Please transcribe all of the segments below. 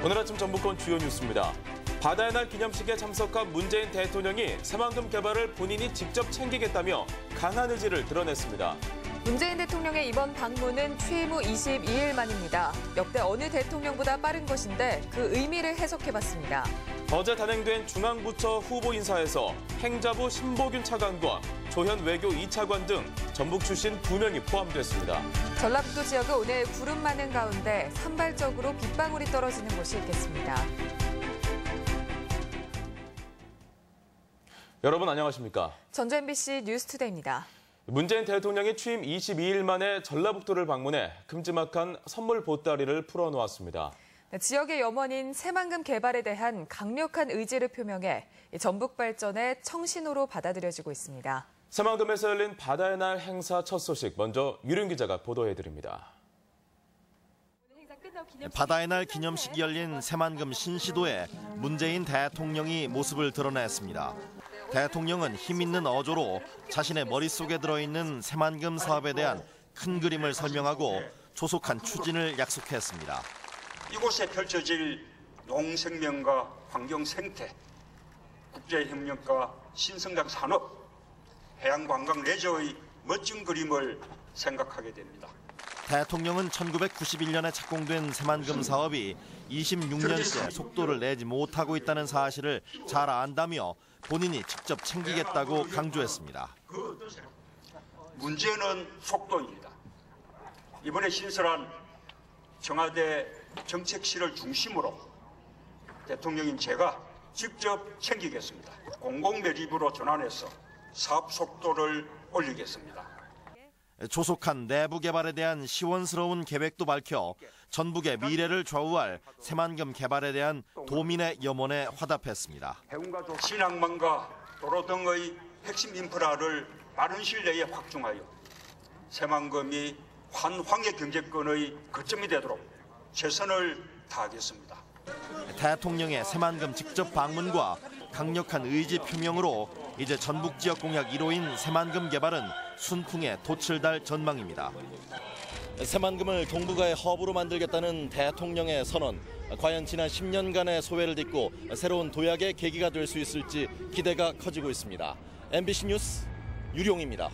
오늘 아침 전북권 주요 뉴스입니다. 바다의 날 기념식에 참석한 문재인 대통령이 새만금 개발을 본인이 직접 챙기겠다며 강한 의지를 드러냈습니다. 문재인 대통령의 이번 방문은 취임 후 22일 만입니다. 역대 어느 대통령보다 빠른 것인데 그 의미를 해석해봤습니다. 어제 단행된 중앙부처 후보 인사에서 행자부 신보균 차관과 조현 외교 2차관 등 전북 출신 2명이 포함됐습니다. 전라북도 지역은 오늘 구름 많은 가운데 산발적으로 빗방울이 떨어지는 곳이 있겠습니다. 여러분 안녕하십니까? 전주 MBC 뉴스투데이입니다. 문재인 대통령이 취임 22일 만에 전라북도를 방문해 큼지막한 선물 보따리를 풀어놓았습니다. 지역의 염원인 새만금 개발에 대한 강력한 의지를 표명해 전북 발전의 청신호로 받아들여지고 있습니다. 새만금에서 열린 바다의 날 행사 첫 소식 먼저 유륜 기자가 보도해드립니다. 바다의 날 기념식이 열린 새만금 신시도에 문재인 대통령이 모습을 드러냈습니다. 대통령은 힘있는 어조로 자신의 머릿속에 들어있는 새만금 사업에 대한 큰 그림을 설명하고 조속한 추진을 약속했습니다. 이곳에 펼쳐질 농생명과 환경생태, 국제협력과 신성장 산업, 해양관광 레저의 멋진 그림을 생각하게 됩니다. 대통령은 1991년에 착공된 새만금 사업이 26년째 속도를 내지 못하고 있다는 사실을 잘 안다며 본인이 직접 챙기겠다고 강조했습니다. 문제는 속도입니다. 이번에 신설한 청와대 정책실을 중심으로 대통령인 제가 직접 챙기겠습니다. 공공매립으로 전환해서 사업 속도를 올리겠습니다. 조속한 내부 개발에 대한 시원스러운 계획도 밝혀 전북의 미래를 좌우할 새만금 개발에 대한 도민의 염원에 화답했습니다. 신항만과 도로 등의 핵심 인프라를 빠른 시일 내에 확충하여 새만금이 환황의 경제권의 거점이 되도록 최선을 다하겠습니다. 대통령의 새만금 직접 방문과 강력한 의지 표명으로 이제 전북 지역 공약 1호인 새만금 개발은 순풍에 돛을 달 전망입니다. 새만금을 동북아의 허브로 만들겠다는 대통령의 선언. 과연 지난 10년간의 소회를 딛고 새로운 도약의 계기가 될 수 있을지 기대가 커지고 있습니다. MBC 뉴스 유룡입니다.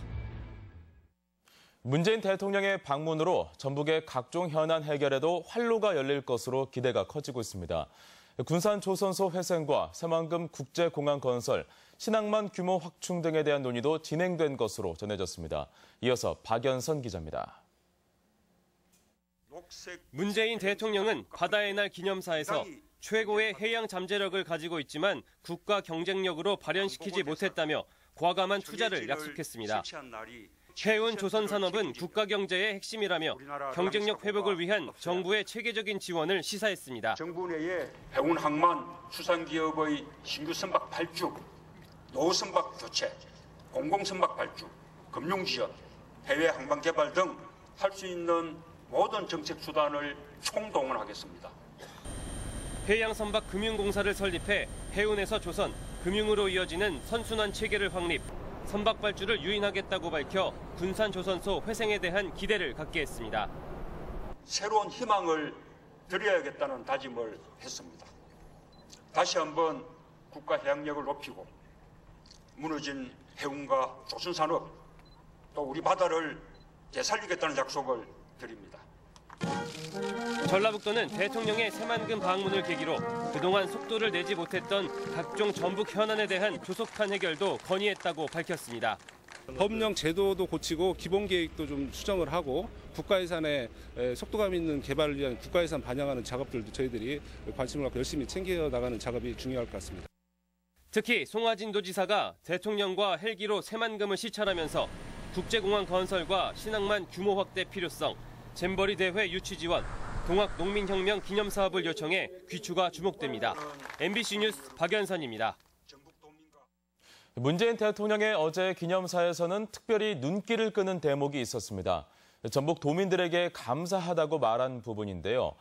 문재인 대통령의 방문으로 전북의 각종 현안 해결에도 활로가 열릴 것으로 기대가 커지고 있습니다. 군산 조선소 회생과 새만금 국제공항 건설, 신항만 규모 확충 등에 대한 논의도 진행된 것으로 전해졌습니다. 이어서 박연선 기자입니다. 문재인 대통령은 바다의 날 기념사에서 최고의 해양 잠재력을 가지고 있지만 국가 경쟁력으로 발현시키지 못했다며 과감한 투자를 약속했습니다. 해운 조선 산업은 국가 경제의 핵심이라며 경쟁력 회복을 위한 정부의 체계적인 지원을 시사했습니다. 정부 내에 해운 항만 수산 기업의 신규 선박 발주, 노후 선박 교체, 공공 선박 발주, 금융 지원, 해외 항만 개발 등 할 수 있는 모든 정책 수단을 총동원하겠습니다. 해양선박금융공사를 설립해 해운에서 조선, 금융으로 이어지는 선순환 체계를 확립, 선박 발주를 유인하겠다고 밝혀 군산 조선소 회생에 대한 기대를 갖게 했습니다. 새로운 희망을 드려야겠다는 다짐을 했습니다. 다시 한번 국가 해양력을 높이고 무너진 해운과 조선산업 또 우리 바다를 되살리겠다는 약속을 드립니다. 전라북도는 대통령의 새만금 방문을 계기로 그동안 속도를 내지 못했던 각종 전북 현안에 대한 조속한 해결도 건의했다고 밝혔습니다. 법령 제도도 고치고 기본 계획도 좀 수정을 하고 국가예산에 속도감 있는 개발을 위한 국가예산 반영하는 작업들도 저희들이 관심을 갖고 열심히 챙겨 나가는 작업이 중요할 것 같습니다. 특히 송하진 도지사가 대통령과 헬기로 새만금을 시찰하면서 국제공항 건설과 신항만 규모 확대 필요성, 잼버리 대회 유치 지원, 동학 농민혁명 기념사업을 요청해 귀추가 주목됩니다. MBC 뉴스 박연선입니다. 문재인 대통령의 어제 기념사에서는 특별히 눈길을 끄는 대목이 있었습니다. 전북 도민들에게 감사하다고 말한 부분인데요.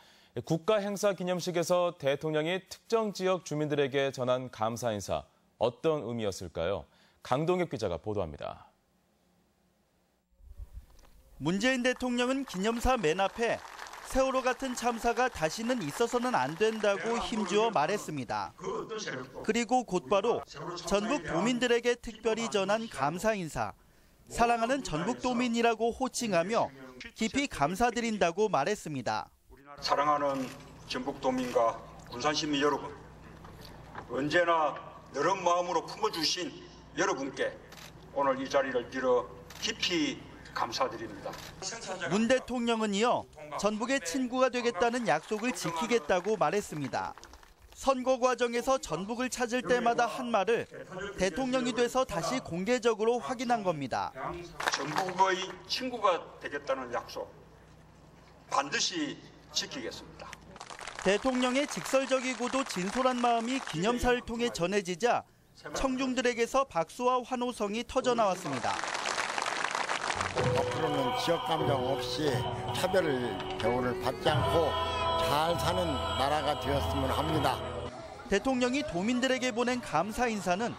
국가 행사 기념식에서 대통령이 특정 지역 주민들에게 전한 감사 인사, 어떤 의미였을까요? 강동엽 기자가 보도합니다. 문재인 대통령은 기념사 맨 앞에 세월호 같은 참사가 다시는 있어서는 안 된다고 힘주어 말했습니다. 그리고 곧바로 전북 도민들에게 특별히 전한 감사 인사. 사랑하는 전북도민이라고 호칭하며 깊이 감사드린다고 말했습니다. 사랑하는 전북도민과 군산시민 여러분, 언제나 너른 마음으로 품어주신 여러분께 오늘 이 자리를 빌어 깊이 감사드립니다. 문 대통령은 이어 전북의 친구가 되겠다는 약속을 지키겠다고 말했습니다. 선거 과정에서 전북을 찾을 때마다 한 말을 대통령이 돼서 다시 공개적으로 확인한 겁니다. 전북의 친구가 되겠다는 약속 반드시 지키겠습니다. 대통령의 직설적이고도 진솔한 마음이 기념사를 통해 전해지자 청중들에게서 박수와 환호성이 터져나왔습니다. 앞으로는 지역 감정 없이 차별 대우를 받지 않고 잘 사는 나라가 되었으면 합니다. 대통령이 도민들에게 보낸 감사 인사는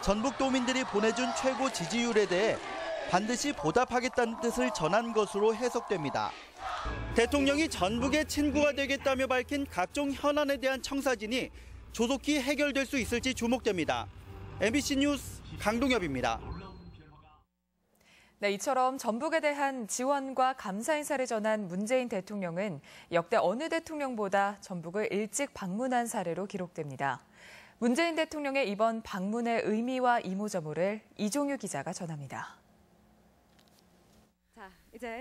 전북 도민들이 보내준 최고 지지율에 대해 반드시 보답하겠다는 뜻을 전한 것으로 해석됩니다. 대통령이 전북의 친구가 되겠다며 밝힌 각종 현안에 대한 청사진이 조속히 해결될 수 있을지 주목됩니다. MBC 뉴스 강동엽입니다. 네, 이처럼 전북에 대한 지원과 감사 인사를 전한 문재인 대통령은 역대 어느 대통령보다 전북을 일찍 방문한 사례로 기록됩니다. 문재인 대통령의 이번 방문의 의미와 이모저모를 이종유 기자가 전합니다.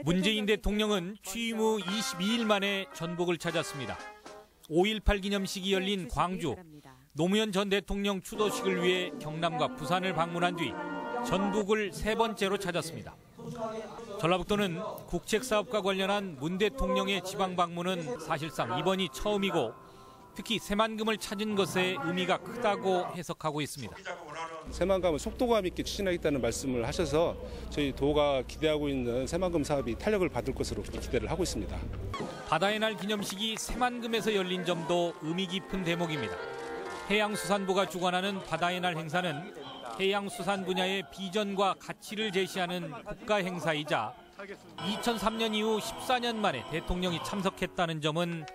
문재인 대통령은 취임 후 22일 만에 전북을 찾았습니다. 5.18 기념식이 열린 광주, 노무현 전 대통령 추도식을 위해 경남과 부산을 방문한 뒤 전북을 세 번째로 찾았습니다. 전라북도는 국책사업과 관련한 문 대통령의 지방 방문은 사실상 이번이 처음이고 특히 새만금을 찾은 것에 의미가 크다고 해석하고 있습니다. 새만금을 속도감 있게 추진하겠다는 말씀을 하셔서 저희 도가 기대하고 있는 새만금 사업이 탄력을 받을 것으로 기대를 하고 있습니다. 바다의 날 기념식이 새만금에서 열린 점도 의미 깊은 대목입니다. 해양수산부가 주관하는 바다의 날 행사는 해양수산 분야의 비전과 가치를 제시하는 국가 행사이자 2003년 이후 14년 만에 대통령이 참석했다는 점은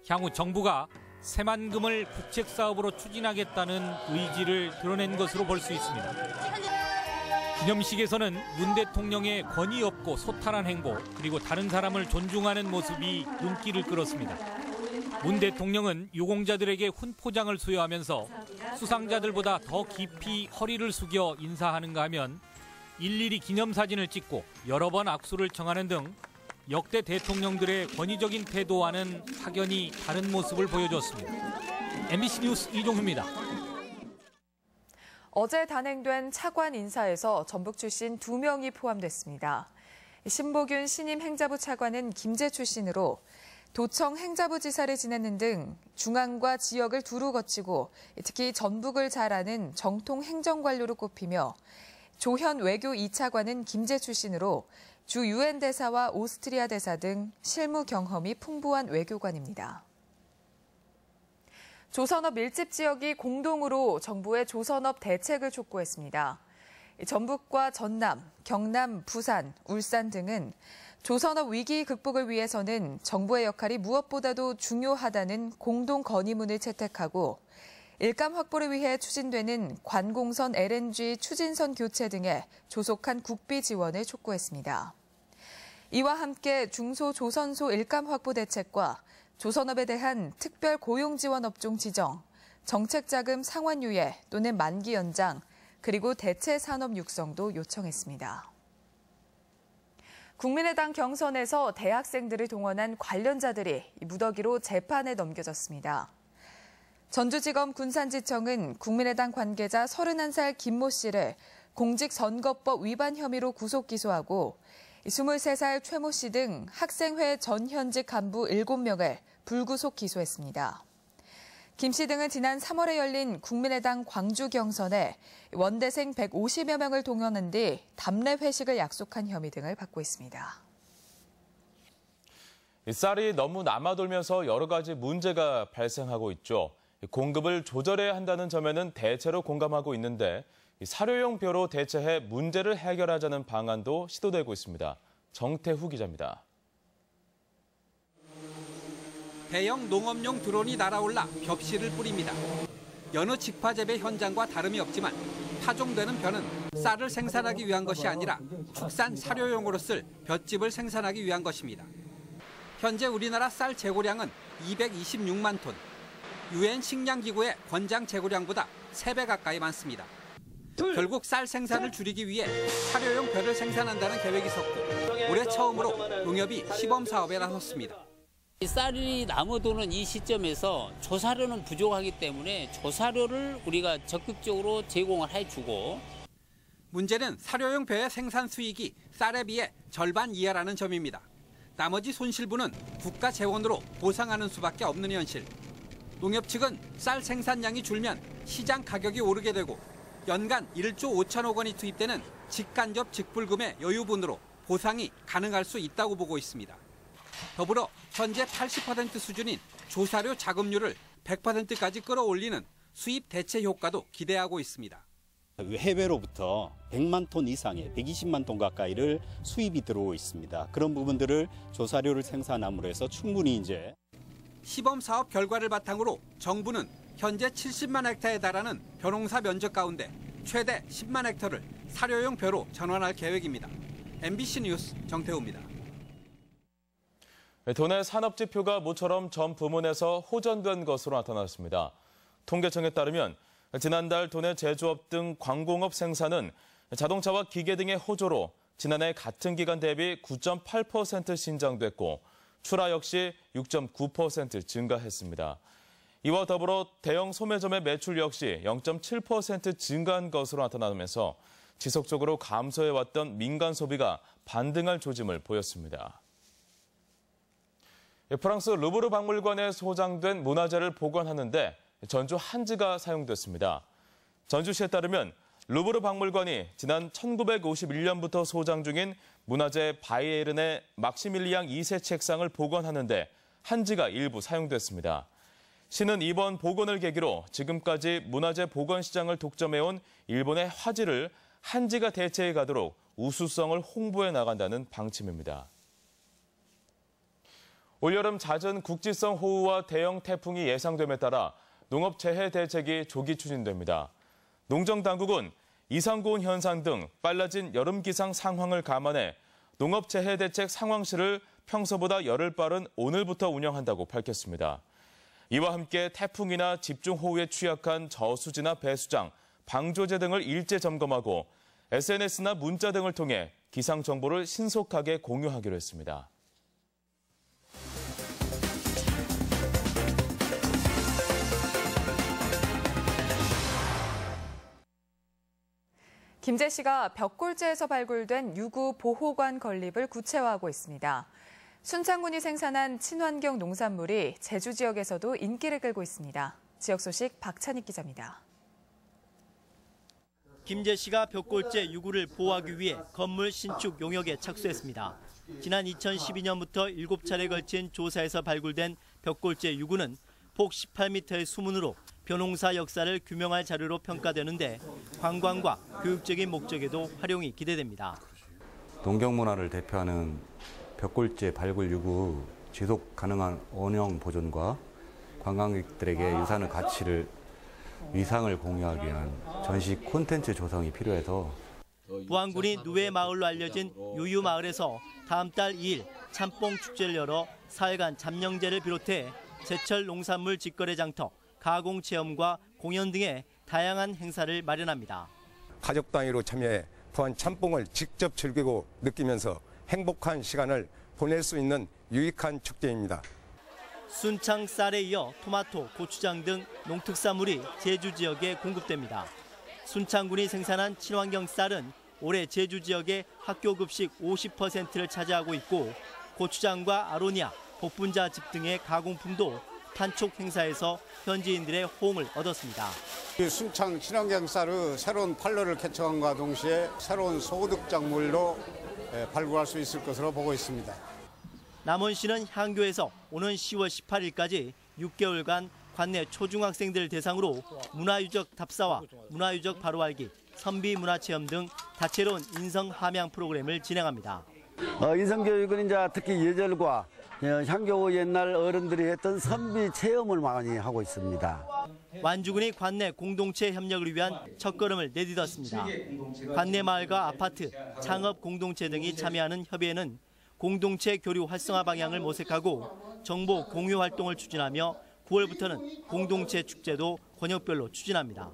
향후 정부가 새만금을 국책사업으로 추진하겠다는 의지를 드러낸 것으로 볼 수 있습니다. 기념식에서는 문 대통령의 권위 없고 소탈한 행보 그리고 다른 사람을 존중하는 모습이 눈길을 끌었습니다. 문 대통령은 유공자들에게 훈포장을 수여하면서 수상자들보다 더 깊이 허리를 숙여 인사하는가 하면 일일이 기념사진을 찍고 여러 번 악수를 청하는 등 역대 대통령들의 권위적인 태도와는 확연히 다른 모습을 보여줬습니다. MBC 뉴스 이종휴입니다. 어제 단행된 차관 인사에서 전북 출신 2명이 포함됐습니다. 신보균 신임 행자부 차관은 김제 출신으로 도청 행자부 지사를 지내는 등 중앙과 지역을 두루 거치고 특히 전북을 잘 아는 정통 행정관료로 꼽히며 조현 외교 2차관은 김제 출신으로 주 유엔 대사와 오스트리아 대사 등 실무 경험이 풍부한 외교관입니다. 조선업 밀집 지역이 공동으로 정부의 조선업 대책을 촉구했습니다. 전북과 전남, 경남, 부산, 울산 등은 조선업 위기 극복을 위해서는 정부의 역할이 무엇보다도 중요하다는 공동 건의문을 채택하고 일감 확보를 위해 추진되는 관공선 LNG 추진선 교체 등의 조속한 국비 지원을 촉구했습니다. 이와 함께 중소조선소 일감 확보 대책과 조선업에 대한 특별 고용 지원 업종 지정, 정책자금 상환 유예 또는 만기 연장, 그리고 대체 산업 육성도 요청했습니다. 국민의당 경선에서 대학생들을 동원한 관련자들이 무더기로 재판에 넘겨졌습니다. 전주지검 군산지청은 국민의당 관계자 31살 김모 씨를 공직선거법 위반 혐의로 구속 기소하고 23살 최모 씨 등 학생회 전 현직 간부 7명을 불구속 기소했습니다. 김 씨 등은 지난 3월에 열린 국민의당 광주 경선에 원대생 150여 명을 동원한 뒤 답례 회식을 약속한 혐의 등을 받고 있습니다. 쌀이 너무 남아돌면서 여러 가지 문제가 발생하고 있죠. 공급을 조절해야 한다는 점에는 대체로 공감하고 있는데 사료용 벼로 대체해 문제를 해결하자는 방안도 시도되고 있습니다. 정태후 기자입니다. 대형 농업용 드론이 날아올라 벽실을 뿌립니다. 여느 직파 재배 현장과 다름이 없지만 파종되는 벼는 쌀을 생산하기 위한 것이 아니라 축산 사료용으로 쓸 볏짚을 생산하기 위한 것입니다. 현재 우리나라 쌀 재고량은 226만 톤. 유엔 식량기구의 권장 재고량보다 3배 가까이 많습니다. 결국 쌀 생산을 줄이기 위해 사료용 벼를 생산한다는 계획이 있었고 올해 처음으로 농협이 시범 사업에 나섰습니다. 쌀이 남아도는 이 시점에서 조사료는 부족하기 때문에 조사료를 우리가 적극적으로 제공을 해주고 문제는 사료용 벼의 생산 수익이 쌀에 비해 절반 이하라는 점입니다. 나머지 손실분은 국가 재원으로 보상하는 수밖에 없는 현실. 농협 측은 쌀 생산량이 줄면 시장 가격이 오르게 되고 연간 1조 5천억 원이 투입되는 직간접 직불금의 여유분으로 보상이 가능할 수 있다고 보고 있습니다. 더불어 현재 80% 수준인 조사료 자급률을 100%까지 끌어올리는 수입 대체 효과도 기대하고 있습니다. 해외로부터 100만 톤 이상의 120만 톤 가까이를 수입이 들어오고 있습니다. 그런 부분들을 조사료를 생산함으로 해서 충분히 이제 시범 사업 결과를 바탕으로 정부는 현재 70만 헥타에 달하는 벼농사 면적 가운데 최대 10만 헥타를 사료용 벼로 전환할 계획입니다. MBC 뉴스 정태우입니다. 도내 산업지표가 모처럼 전 부문에서 호전된 것으로 나타났습니다. 통계청에 따르면 지난달 도내 제조업 등 광공업 생산은 자동차와 기계 등의 호조로 지난해 같은 기간 대비 9.8% 신장됐고 출하 역시 6.9% 증가했습니다. 이와 더불어 대형 소매점의 매출 역시 0.7% 증가한 것으로 나타나면서 지속적으로 감소해왔던 민간 소비가 반등할 조짐을 보였습니다. 프랑스 루브르 박물관에 소장된 문화재를 복원하는데 전주 한지가 사용됐습니다. 전주시에 따르면 루브르 박물관이 지난 1951년부터 소장 중인 문화재 바이에른의 막시밀리앙 2세 책상을 복원하는데 한지가 일부 사용됐습니다. 시는 이번 복원을 계기로 지금까지 문화재 복원 시장을 독점해온 일본의 화지를 한지가 대체해 가도록 우수성을 홍보해 나간다는 방침입니다. 올여름 잦은 국지성 호우와 대형 태풍이 예상됨에 따라 농업재해 대책이 조기 추진됩니다. 농정당국은 이상고온 현상 등 빨라진 여름 기상 상황을 감안해 농업재해 대책 상황실을 평소보다 열흘 빠른 오늘부터 운영한다고 밝혔습니다. 이와 함께 태풍이나 집중호우에 취약한 저수지나 배수장, 방조제 등을 일제 점검하고 SNS나 문자 등을 통해 기상 정보를 신속하게 공유하기로 했습니다. 김제시가 벽골제에서 발굴된 유구 보호관 건립을 구체화하고 있습니다. 순창군이 생산한 친환경 농산물이 제주 지역에서도 인기를 끌고 있습니다. 지역 소식 박찬익 기자입니다. 김제시가 벽골제 유구를 보호하기 위해 건물 신축 용역에 착수했습니다. 지난 2012년부터 7차례 걸친 조사에서 발굴된 벽골제 유구는 폭 18m의 수문으로 벼농사 역사를 규명할 자료로 평가되는데 관광과 교육적인 목적에도 활용이 기대됩니다. 농경 문화를 대표하는 벽골제 발굴 유구 지속 가능한 원형 보존과 관광객들에게 유산의 가치를 위상을 공유하기 위한 전시 콘텐츠 조성이 필요해서 부안군이 누에 마을로 알려진 유유마을에서 다음 달 2일 참뽕 축제를 열어 사흘간 잠영제를 비롯해 제철 농산물 직거래 장터, 가공 체험과 공연 등의 다양한 행사를 마련합니다. 가족 단위로 참여해 부안 참뽕을 직접 즐기고 느끼면서 행복한 시간을 보낼 수 있는 유익한 축제입니다. 순창 쌀에 이어 토마토, 고추장 등 농특산물이 제주 지역에 공급됩니다. 순창군이 생산한 친환경 쌀은 올해 제주 지역의 학교 급식 50%를 차지하고 있고 고추장과 아로니아, 복분자즙 등의 가공품도 판촉 행사에서 현지인들의 호응을 얻었습니다. 순창 친환경 쌀의 새로운 판로를 개척함과 동시에 새로운 소득 작물로 발굴할 수 있을 것으로 보고 있습니다. 남원시는 향교에서 오는 10월 18일까지 6개월간 관내 초중학생들 대상으로 문화유적 답사와 문화유적 바로알기, 선비문화체험 등 다채로운 인성함양 프로그램을 진행합니다. 인성교육은 이제 특히 예절과 향교 옛날 어른들이 했던 선비 체험을 많이 하고 있습니다. 완주군이 관내 공동체 협력을 위한 첫걸음을 내딛었습니다. 관내 마을과 아파트, 창업 공동체 등이 참여하는 협의회는 공동체 교류 활성화 방향을 모색하고 정보 공유 활동을 추진하며 9월부터는 공동체 축제도 권역별로 추진합니다.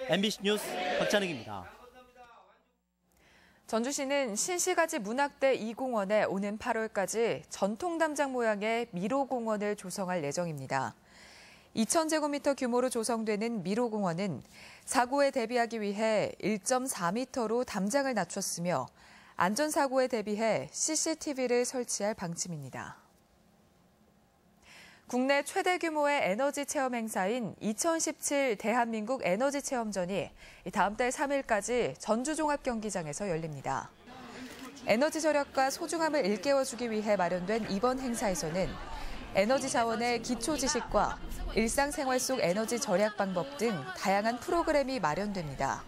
MBC 뉴스 박찬익입니다. 전주시는 신시가지 문학대 2공원에 오는 8월까지 전통담장 모양의 미로공원을 조성할 예정입니다. 2,000제곱미터 규모로 조성되는 미로공원은 사고에 대비하기 위해 1.4m로 담장을 낮췄으며 안전사고에 대비해 CCTV를 설치할 방침입니다. 국내 최대 규모의 에너지 체험 행사인 2017 대한민국 에너지 체험전이 다음 달 3일까지 전주종합경기장에서 열립니다. 에너지 절약과 소중함을 일깨워주기 위해 마련된 이번 행사에서는 에너지 자원의 기초 지식과 일상생활 속 에너지 절약 방법 등 다양한 프로그램이 마련됩니다.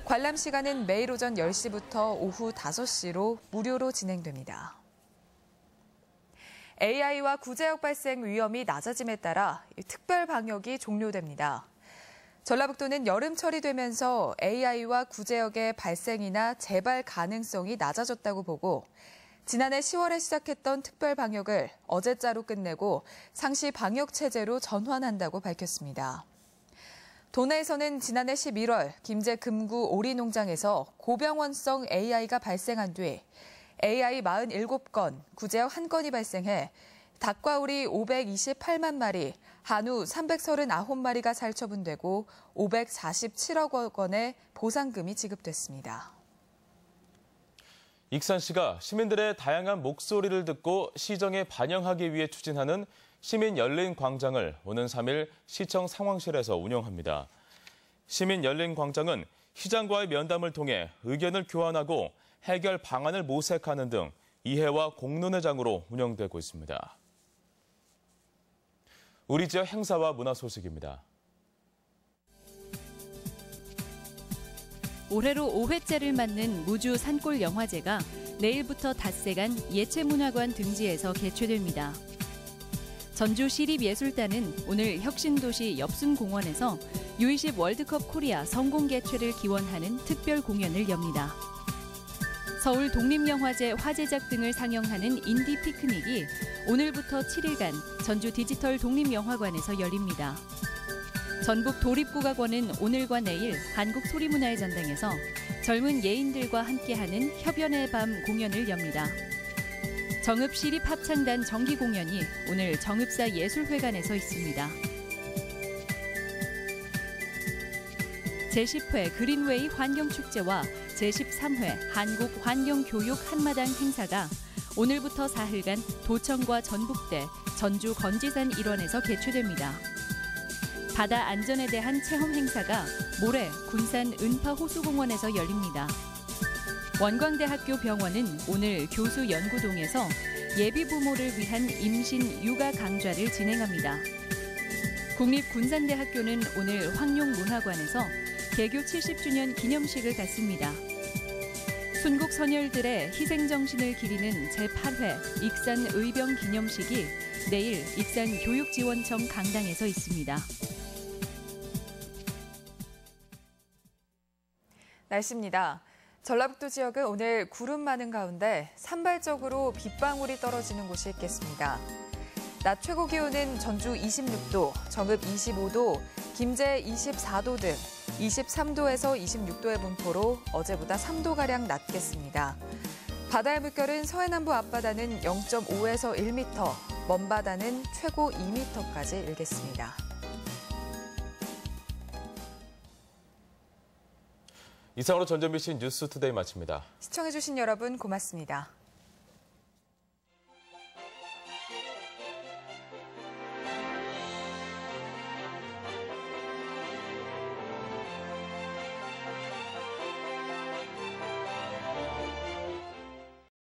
관람 시간은 매일 오전 10시부터 오후 5시로 무료로 진행됩니다. AI와 구제역 발생 위험이 낮아짐에 따라 특별 방역이 종료됩니다. 전라북도는 여름철이 되면서 AI와 구제역의 발생이나 재발 가능성이 낮아졌다고 보고 지난해 10월에 시작했던 특별 방역을 어제자로 끝내고 상시 방역 체제로 전환한다고 밝혔습니다. 도내에서는 지난해 11월 김제 금구 오리농장에서 고병원성 AI가 발생한 뒤 AI 47건, 구제역 1건이 발생해 닭과 오리 528만 마리, 한우 339마리가 살처분되고 547억 원의 보상금이 지급됐습니다. 익산시가 시민들의 다양한 목소리를 듣고 시정에 반영하기 위해 추진하는 시민 열린 광장을 오는 3일 시청 상황실에서 운영합니다. 시민 열린 광장은 시장과의 면담을 통해 의견을 교환하고 해결 방안을 모색하는 등 이해와 공론회장으로 운영되고 있습니다. 우리 지역 행사와 문화 소식입니다. 올해로 5회째를 맞는 무주 산골 영화제가 내일부터 닷새간 예체문화관 등지에서 개최됩니다. 전주시립예술단은 오늘 혁신도시 엽순공원에서 U20 월드컵 코리아 성공 개최를 기원하는 특별 공연을 엽니다. 서울 독립영화제 화제작 등을 상영하는 인디 피크닉이 오늘부터 7일간 전주 디지털 독립영화관에서 열립니다. 전북 도립국악원은 오늘과 내일 한국소리문화의 전당에서 젊은 예인들과 함께하는 협연의 밤 공연을 엽니다. 정읍시립합창단 정기 공연이 오늘 정읍사 예술회관에서 있습니다. 제10회 그린웨이 환경축제와 제13회 한국환경교육 한마당 행사가 오늘부터 사흘간 도청과 전북대, 전주 건지산 일원에서 개최됩니다. 바다 안전에 대한 체험 행사가 모레 군산 은파호수공원에서 열립니다. 원광대학교 병원은 오늘 교수 연구동에서 예비부모를 위한 임신 육아 강좌를 진행합니다. 국립군산대학교는 오늘 황룡문화관에서 개교 70주년 기념식을 갖습니다. 순국 선열들의 희생정신을 기리는 제8회 익산 의병 기념식이 내일 익산 교육지원청 강당에서 있습니다. 날씨입니다. 전라북도 지역은 오늘 구름 많은 가운데 산발적으로 빗방울이 떨어지는 곳이 있겠습니다. 낮 최고 기온은 전주 26도, 정읍 25도, 김제 24도 등 23도에서 26도의 분포로 어제보다 3도가량 낮겠습니다. 바다의 물결은 서해남부 앞바다는 0.5에서 1m, 먼바다는 최고 2m까지 일겠습니다. 이상으로 전주MBC 뉴스투데이 마칩니다. 시청해주신 여러분 고맙습니다.